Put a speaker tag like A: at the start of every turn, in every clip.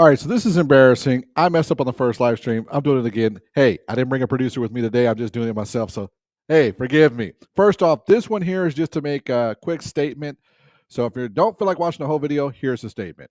A: All right, so this is embarrassing. I messed up on the first live stream. I'm doing it again. Hey, I didn't bring a producer with me today. I'm just doing it myself. So, hey, forgive me. First off, this one here is just to make a quick statement. So, if you don't feel like watching the whole video, here's the statement.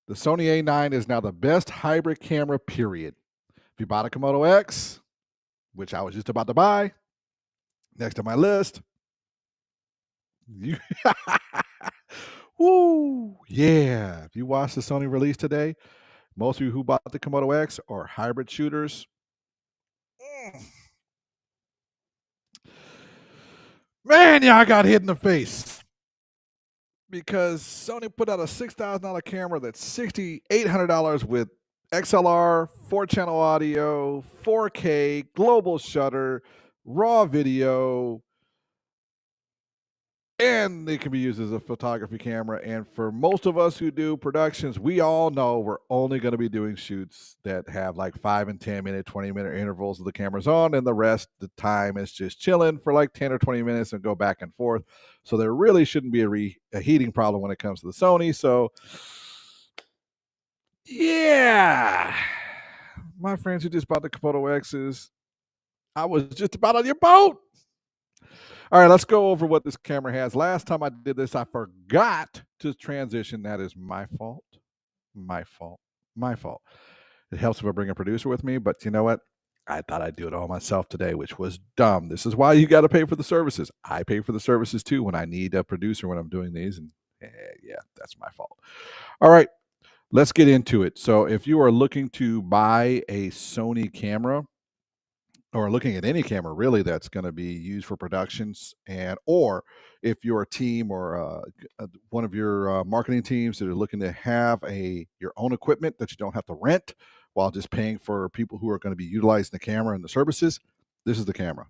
A: The Sony A9 is now the best hybrid camera, period. If you bought a Komodo X, which I was just about to buy, next on my list, you woo, yeah. If you watched the Sony release today, most of you who bought the Komodo X are hybrid shooters. Mm. Man, yeah, I got hit in the face because Sony put out a $6,000 camera that's $6,800 with XLR, 4-channel audio, 4K, global shutter, raw video, and they can be used as a photography camera. And for most of us who do productions, we all know we're only going to be doing shoots that have like 5 and 10 minute, 20-minute intervals of the cameras on, and the rest of the time is just chilling for like 10 or 20 minutes and go back and forth. So there really shouldn't be a heating problem when it comes to the Sony. So yeah, my friends who just bought the Komodo X's, I was just about on your boat. All right, let's go over what this camera has. Last time I did this, I forgot to transition. That is my fault. My fault. My fault. It helps if I bring a producer with me, but you know what? I thought I'd do it all myself today, which was dumb. This is why you got to pay for the services. I pay for the services too when I need a producer when I'm doing these. And yeah, that's my fault. All right, let's get into it. So, if you are looking to buy a Sony camera, or looking at any camera really that's going to be used for productions, and or if you're a team or one of your marketing teams that are looking to have your own equipment that you don't have to rent while just paying for people who are going to be utilizing the camera and the services, this is the camera.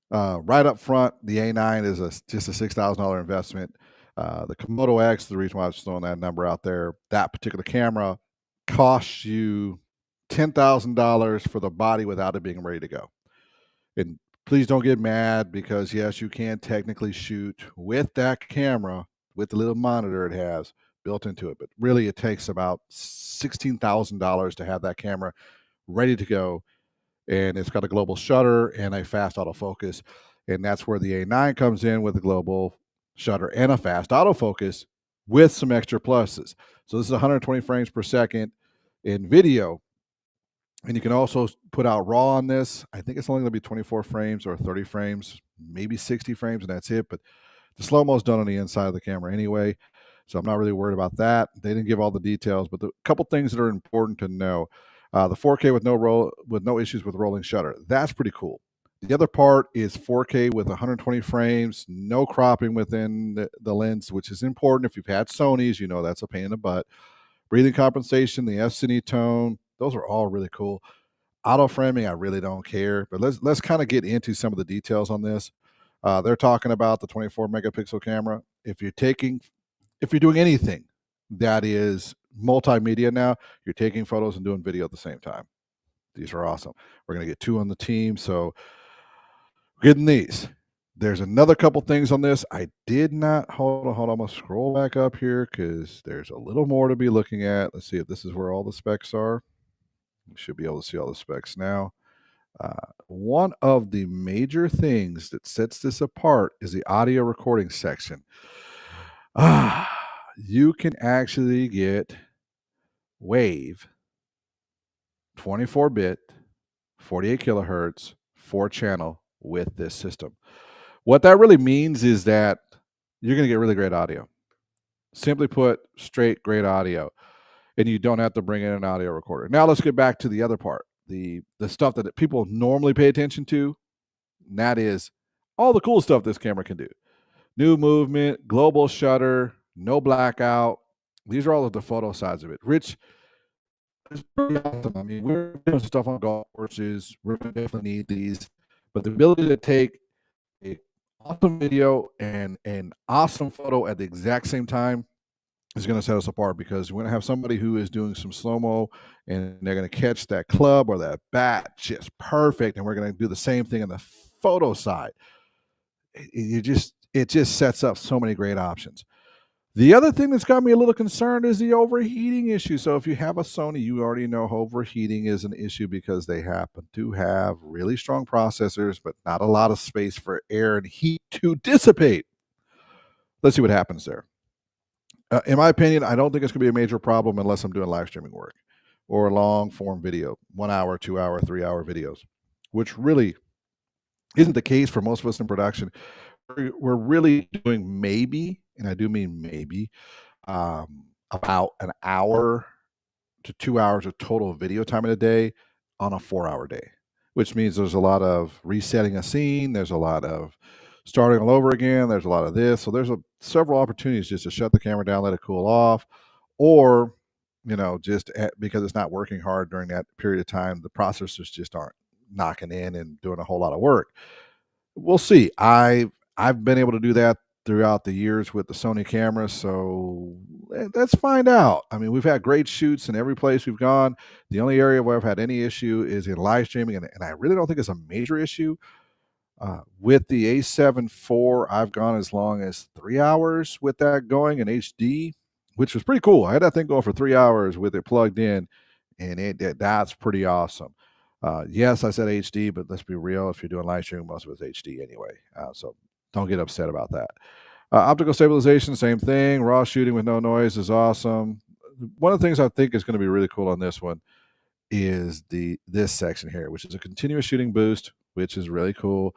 A: Right up front, the A9 is just a $6,000 investment. The Komodo X, the reason why I was throwing that number out there, that particular camera costs you $10,000 for the body without it being ready to go. And please don't get mad, because yes, you can technically shoot with that camera with the little monitor it has built into it, but really it takes about $16,000 to have that camera ready to go. And it's got a global shutter and a fast autofocus. And that's where the A9 comes in, with a global shutter and a fast autofocus with some extra pluses. So this is 120 frames per second in video. And you can also put out raw on this. I think it's only going to be 24 frames or 30 frames, maybe 60 frames, and that's it. But the slow-mo is done on the inside of the camera anyway, so I'm not really worried about that. They didn't give all the details, but the couple things that are important to know. The 4K with no issues with rolling shutter. That's pretty cool. The other part is 4K with 120 frames, no cropping within the lens, which is important. If you've had Sonys, you know that's a pain in the butt. Breathing compensation, the F-Cine tone, those are all really cool. Auto framing, I really don't care, but let's kind of get into some of the details on this. They're talking about the 24 megapixel camera. If you're doing anything that is multimedia now, you're taking photos and doing video at the same time. These are awesome. We're going to get 2 on the team, so we're getting these. There's another couple things on this. I did not, hold on. I'm going to scroll back up here because there's a little more to be looking at. Let's see if this is where all the specs are. We should be able to see all the specs now. One of the major things that sets this apart is the audio recording section. You can actually get Wave 24-bit, 48 kilohertz, 4-channel with this system. What that really means is that you're going to get really great audio. Simply put, straight great audio. And you don't have to bring in an audio recorder. Now let's get back to the other part, the stuff that people normally pay attention to, and that is all the cool stuff this camera can do. New movement, global shutter, no blackout. These are all of the photo sides of it. Rich, it's pretty awesome. I mean, we're doing stuff on golf courses. We're going to definitely need these. But the ability to take an awesome video and an awesome photo at the exact same time is going to set us apart, because we're going to have somebody who is doing some slow-mo and they're going to catch that club or that bat just perfect, and we're going to do the same thing on the photo side. It just sets up so many great options. The other thing that's got me a little concerned is the overheating issue. So if you have a Sony, you already know overheating is an issue because they happen to have really strong processors, but not a lot of space for air and heat to dissipate. Let's see what happens there. In my opinion, I don't think it's going to be a major problem unless I'm doing live streaming work or long form video, 1 hour, 2 hour, 3 hour videos, which really isn't the case for most of us in production. We're really doing maybe, and I do mean maybe, about an hour to 2 hours of total video time in a day on a 4 hour day, which means there's a lot of resetting a scene. There's a lot of starting all over again. There's a lot of this. So there's several opportunities just to shut the camera down, let it cool off, or, because it's not working hard during that period of time, the processors just aren't knocking in and doing a whole lot of work. We'll see. I've been able to do that throughout the years with the Sony cameras, so let's find out. I mean, we've had great shoots in every place we've gone. The only area where I've had any issue is in live streaming, and I really don't think it's a major issue. With the A7 IV, I've gone as long as 3 hours with that going in HD, which was pretty cool. I had that thing going for 3 hours with it plugged in, and that's pretty awesome. Yes, I said HD, but let's be real. If you're doing live streaming, most of it's HD anyway. So don't get upset about that. Optical stabilization, same thing. Raw shooting with no noise is awesome. One of the things I think is going to be really cool on this one is this section here, which is a continuous shooting boost, which is really cool.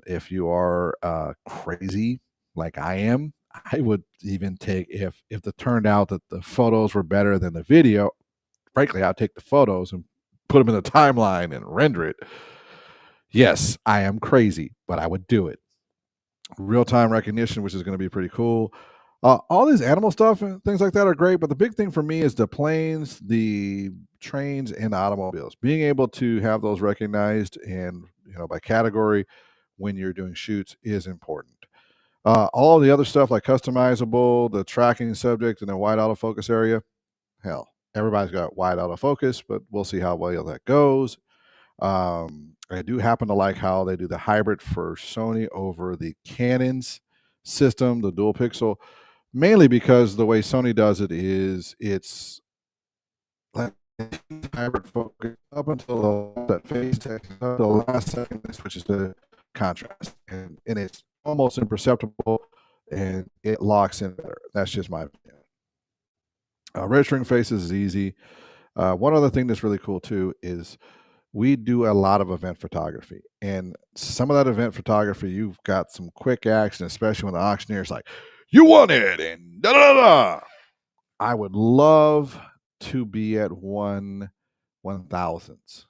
A: If you are crazy like I am, I would even take if it turned out that the photos were better than the video. Frankly, I'd take the photos and put them in the timeline and render it. Yes, I am crazy, but I would do it. Real-time recognition, which is going to be pretty cool. All these animal stuff and things like that are great, but the big thing for me is the planes, the trains, and the automobiles. Being able to have those recognized and by category when you're doing shoots is important. All the other stuff like customizable, the tracking subject, and the wide autofocus area. Hell, everybody's got wide autofocus, but we'll see how well that goes. I do happen to like how they do the hybrid for Sony over the Canon's system, the dual pixel, mainly because the way Sony does it is it's like hybrid focus up until that phase text, up the last second it switches to contrast, and it's almost imperceptible, and it locks in better. That's just my opinion. Registering faces is easy. One other thing that's really cool too is we do a lot of event photography, and some of that event photography, you've got some quick action, especially when the auctioneer's like, "You won it," and da da da. I would love to be at 1/1000th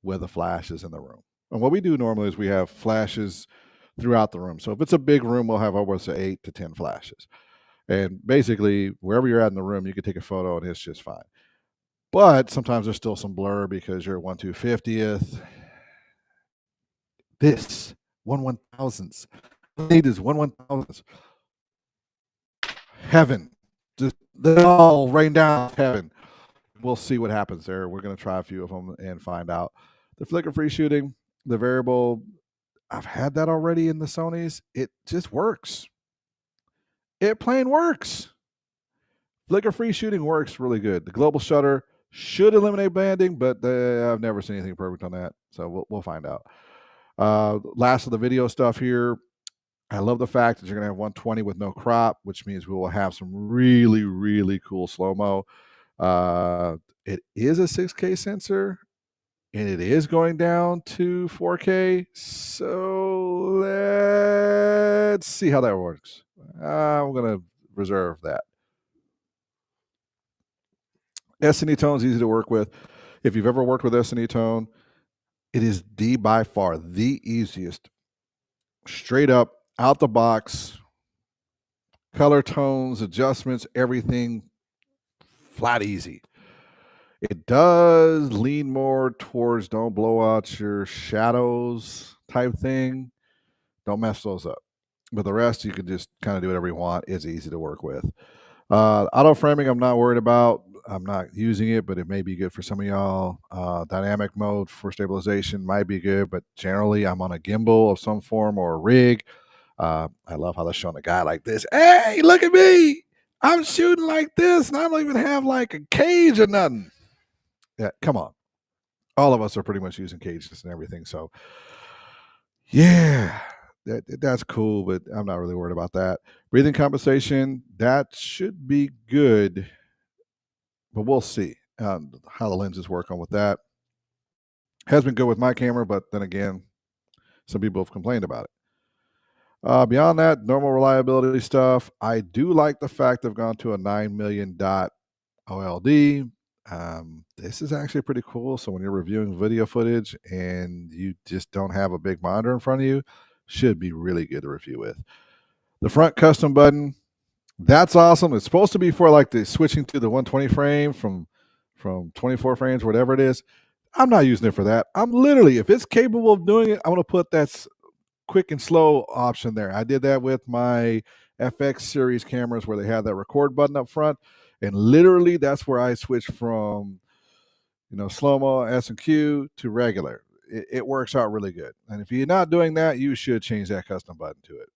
A: with the flashes in the room. And what we do normally is we have flashes throughout the room. So if it's a big room, we'll have almost 8 to 10 flashes. And basically, wherever you're at in the room, you can take a photo and it's just fine. But sometimes there's still some blur because you're at 1/250th. This 1/1000th. All I need is 1/1000th. Heaven. Just they all rain down heaven. We'll see what happens there. We're going to try a few of them and find out. The flicker free shooting, the variable, I've had that already in the Sonys. It just works. It plain works. Flicker free shooting works really good. The global shutter should eliminate banding, but I've never seen anything perfect on that. So we'll find out. Last of the video stuff here. I love the fact that you're going to have 120 with no crop, which means we will have some really, really cool slow-mo. It is a 6K sensor, and it is going down to 4K. So let's see how that works. I'm going to reserve that. S&E tone is easy to work with. If you've ever worked with S&E tone, it is by far the easiest. Straight up, out the box, color tones, adjustments, everything flat easy. It does lean more towards don't blow out your shadows type thing. Don't mess those up. But the rest, you can just kind of do whatever you want. It's easy to work with. Auto framing, I'm not worried about. I'm not using it, but it may be good for some of y'all. Dynamic mode for stabilization might be good, but generally I'm on a gimbal of some form or a rig. I love how they're showing a guy like this. Hey, look at me! I'm shooting like this, and I don't even have like a cage or nothing. Yeah, come on. All of us are pretty much using cages and everything. So, yeah, that's cool, but I'm not really worried about that. Breathing compensation, that should be good, but we'll see how the lenses work on with that. Has been good with my camera, but then again, some people have complained about it. Beyond that, normal reliability stuff. I do like the fact they've gone to a 9 million dot OLD. This is actually pretty cool. So when you're reviewing video footage and you just don't have a big monitor in front of you, should be really good to review with. The front custom button, that's awesome. It's supposed to be for like the switching to the 120 frame from 24 frames, whatever it is. I'm not using it for that. I'm literally, if it's capable of doing it, I'm going to put that quick and slow option there. I did that with my FX series cameras where they have that record button up front, and literally that's where I switched from slow-mo S&Q to regular. It works out really good. And if you're not doing that, you should change that custom button to it.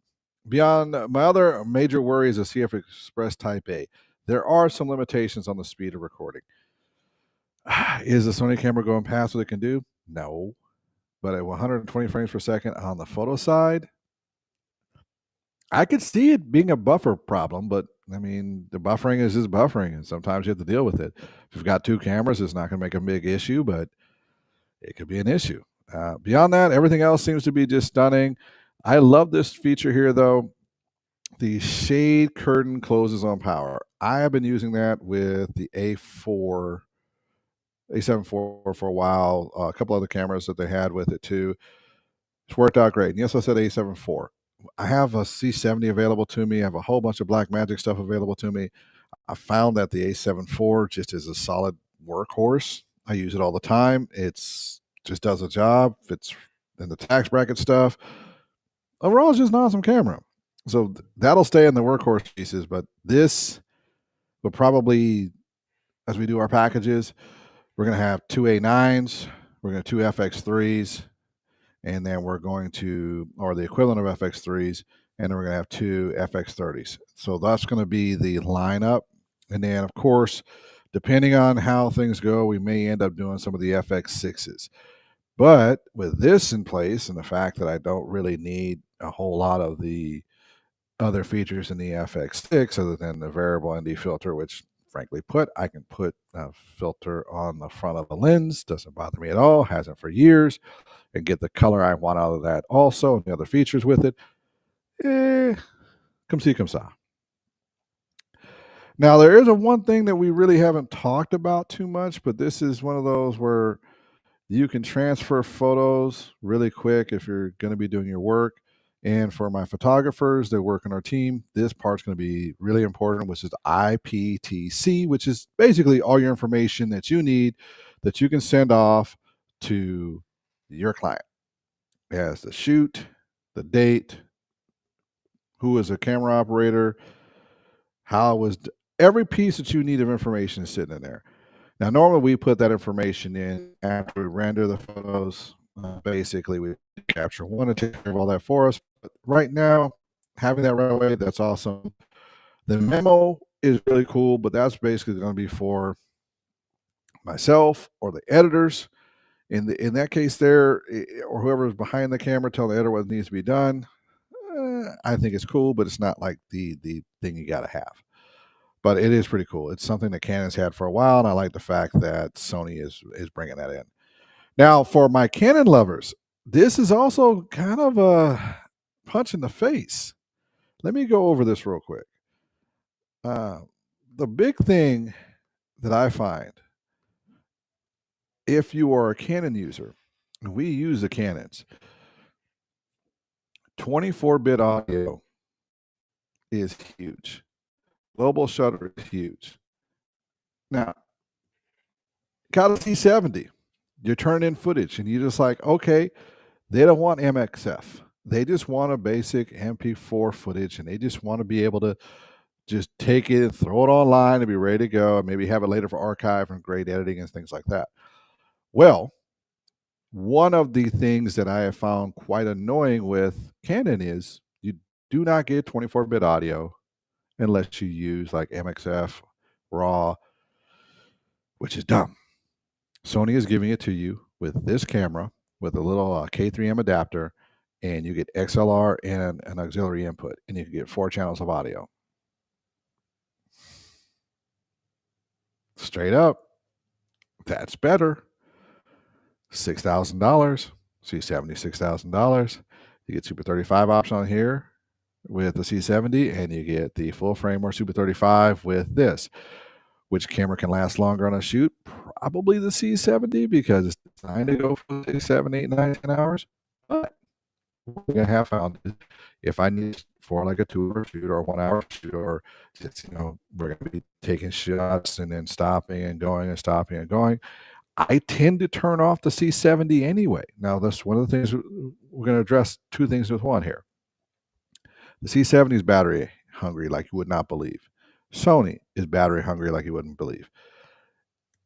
A: Beyond my other major worry is a CF Express Type A. There are some limitations on the speed of recording. Is the Sony camera going past what it can do? No. But at 120 frames per second on the photo side, I could see it being a buffer problem, but I mean, the buffering is just buffering, and sometimes you have to deal with it. If you've got two cameras, it's not going to make a big issue, but it could be an issue. Beyond that, everything else seems to be just stunning. I love this feature here, though. The shade curtain closes on power. I have been using that with the A7 IV for a while. A couple other cameras that they had with it too. It's worked out great. And yes, I said A7 IV. I have a C70 available to me. I have a whole bunch of Blackmagic stuff available to me. I found that the A7 IV just is a solid workhorse. I use it all the time. It's just does a job. Fits in the tax bracket stuff. Overall, it's just an awesome camera. So that'll stay in the workhorse pieces, but this will probably, as we do our packages, we're going to have two A9s, we're going to have two FX3s, and then we're going to, or the equivalent of FX3s, and then we're going to have two FX30s. So that's going to be the lineup. And then, of course, depending on how things go, we may end up doing some of the FX6s. But with this in place and the fact that I don't really need a whole lot of the other features in the FX6 other than the variable ND filter, which frankly I can put a filter on the front of the lens. Doesn't bother me at all. Hasn't for years. And get the color I want out of that also, and the other features with it. Come see, come saw. Now, there is one thing that we really haven't talked about too much, but this is one of those where you can transfer photos really quick if you're going to be doing your work. And for my photographers that work on our team, this part's going to be really important, which is I.P.C, which is basically all your information that you need that you can send off to your client. It has the shoot, the date, who is a camera operator, how was every piece that you need of information is sitting in there. Now, normally we put that information in after we render the photos. Basically, we capture one and take care of all that for us. But right now, having that right away, that's awesome. The memo is really cool, but that's basically going to be for myself or the editors. In that case, there or whoever's behind the camera, tell the editor what needs to be done. I think it's cool, but it's not like the thing you got to have. But it is pretty cool. It's something that Canon's had for a while, and I like the fact that Sony is bringing that in. Now, for my Canon lovers, this is also kind of a punch in the face. Let me go over this real quick. The big thing that I find, if you are a Canon user, and we use the Canons, 24-bit audio is huge. Global shutter is huge. Now, got a C70. You're turning in footage, and you're just like, okay, they don't want MXF. They just want a basic MP4 footage, and they just want to be able to just take it and throw it online and be ready to go, and maybe have it later for archive and great editing and things like that. Well, one of the things that I have found quite annoying with Canon is you do not get 24-bit audio unless you use like MXF, RAW, which is dumb. Sony is giving it to you with this camera with a little K3M adapter, and you get XLR and an auxiliary input, and you can get 4 channels of audio. Straight up, that's better. $6,000, C70, $6,000. You get Super 35 option on here with the C70, and you get the full frame or Super 35 with this. Which camera can last longer on a shoot? Probably the C70 because it's designed to go for 6, 7, 8, 9, 10 hours. But one thing I have found is if I need for like a 2-hour shoot or a 1-hour shoot, or just, we're going to be taking shots and then stopping and going and stopping and going, I tend to turn off the C70 anyway. Now, that's one of the things we're going to address 2 things with one here. The C70 is battery hungry like you would not believe. Sony is battery hungry like you wouldn't believe.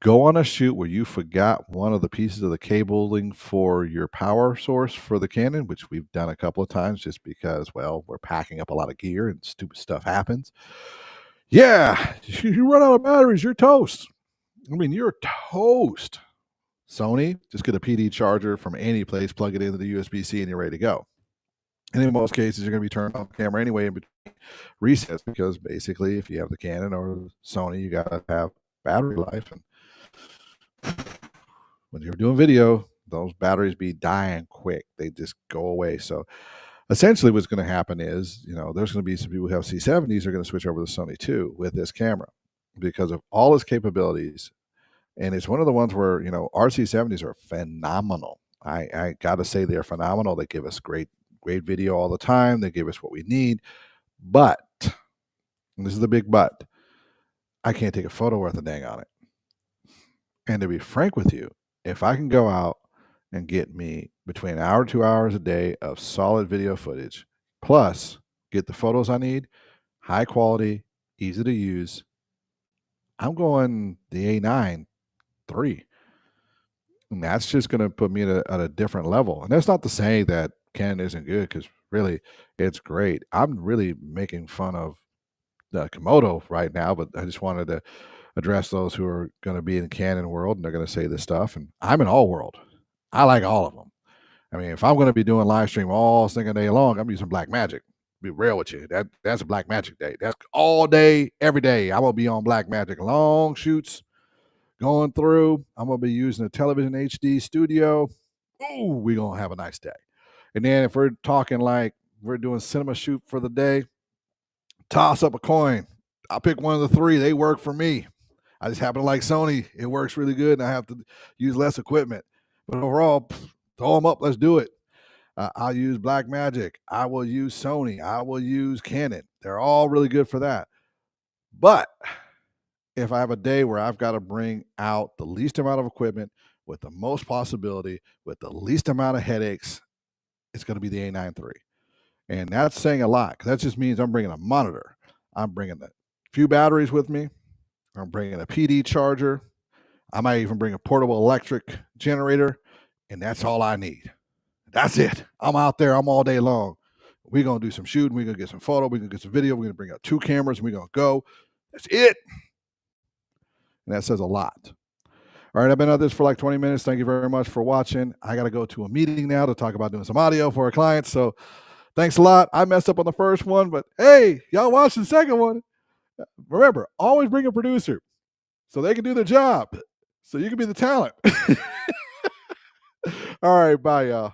A: Go on a shoot where you forgot one of the pieces of the cabling for your power source for the Canon, which we've done a couple of times just because, well, we're packing up a lot of gear and stupid stuff happens. Yeah, you run out of batteries, you're toast. I mean, you're toast. Sony, just get a PD charger from any place, plug it into the USB-C, and you're ready to go. And in most cases, you're going to be turning off the camera anyway in between resets because basically, if you have the Canon or Sony, you got to have battery life. And when you're doing video, those batteries be dying quick. They just go away. So essentially what's going to happen is, there's going to be some people who have C70s are going to switch over to Sony 2 with this camera because of all its capabilities. And it's one of the ones where, our C70s are phenomenal. I got to say they're phenomenal. They give us great video all the time. They give us what we need. But, and this is the big but, I can't take a photo worth a dang on it. And to be frank with you, if I can go out and get me between an hour, 2 hours a day of solid video footage, plus get the photos I need, high quality, easy to use, I'm going the A9 III. And that's just going to put me at a different level. And that's not to say that Canon isn't good, because really it's great. I'm really making fun of the Komodo right now, but I just wanted to address those who are going to be in the Canon world and they're going to say this stuff. And I'm in all world. I like all of them. I mean, if I'm going to be doing live stream all single day long, I'm using Blackmagic. Be real with you. That's a Blackmagic day. That's all day, every day. I'm going to be on Blackmagic. Long shoots going through. I'm going to be using a television HD studio. Ooh, we're going to have a nice day. And then if we're talking like we're doing cinema shoot for the day, toss up a coin. I'll pick one of the 3. They work for me. I just happen to like Sony. It works really good, and I have to use less equipment. But overall, throw them up. Let's do it. I'll use Blackmagic. I will use Sony. I will use Canon. They're all really good for that. But if I have a day where I've got to bring out the least amount of equipment with the most possibility, with the least amount of headaches, it's going to be the A9 III. And that's saying a lot, because that just means I'm bringing a monitor. I'm bringing a few batteries with me. I'm bringing a PD charger. I might even bring a portable electric generator, and that's all I need. That's it. I'm out there. I'm all day long. We're going to do some shooting. We're going to get some photo. We're going to get some video. We're going to bring out 2 cameras, and we're going to go. That's it. And that says a lot. All right, I've been at this for like 20 minutes. Thank you very much for watching. I got to go to a meeting now to talk about doing some audio for a client. So thanks a lot. I messed up on the first one, but hey, y'all watch the second one. Remember, always bring a producer so they can do their job, so you can be the talent. All right, bye, y'all.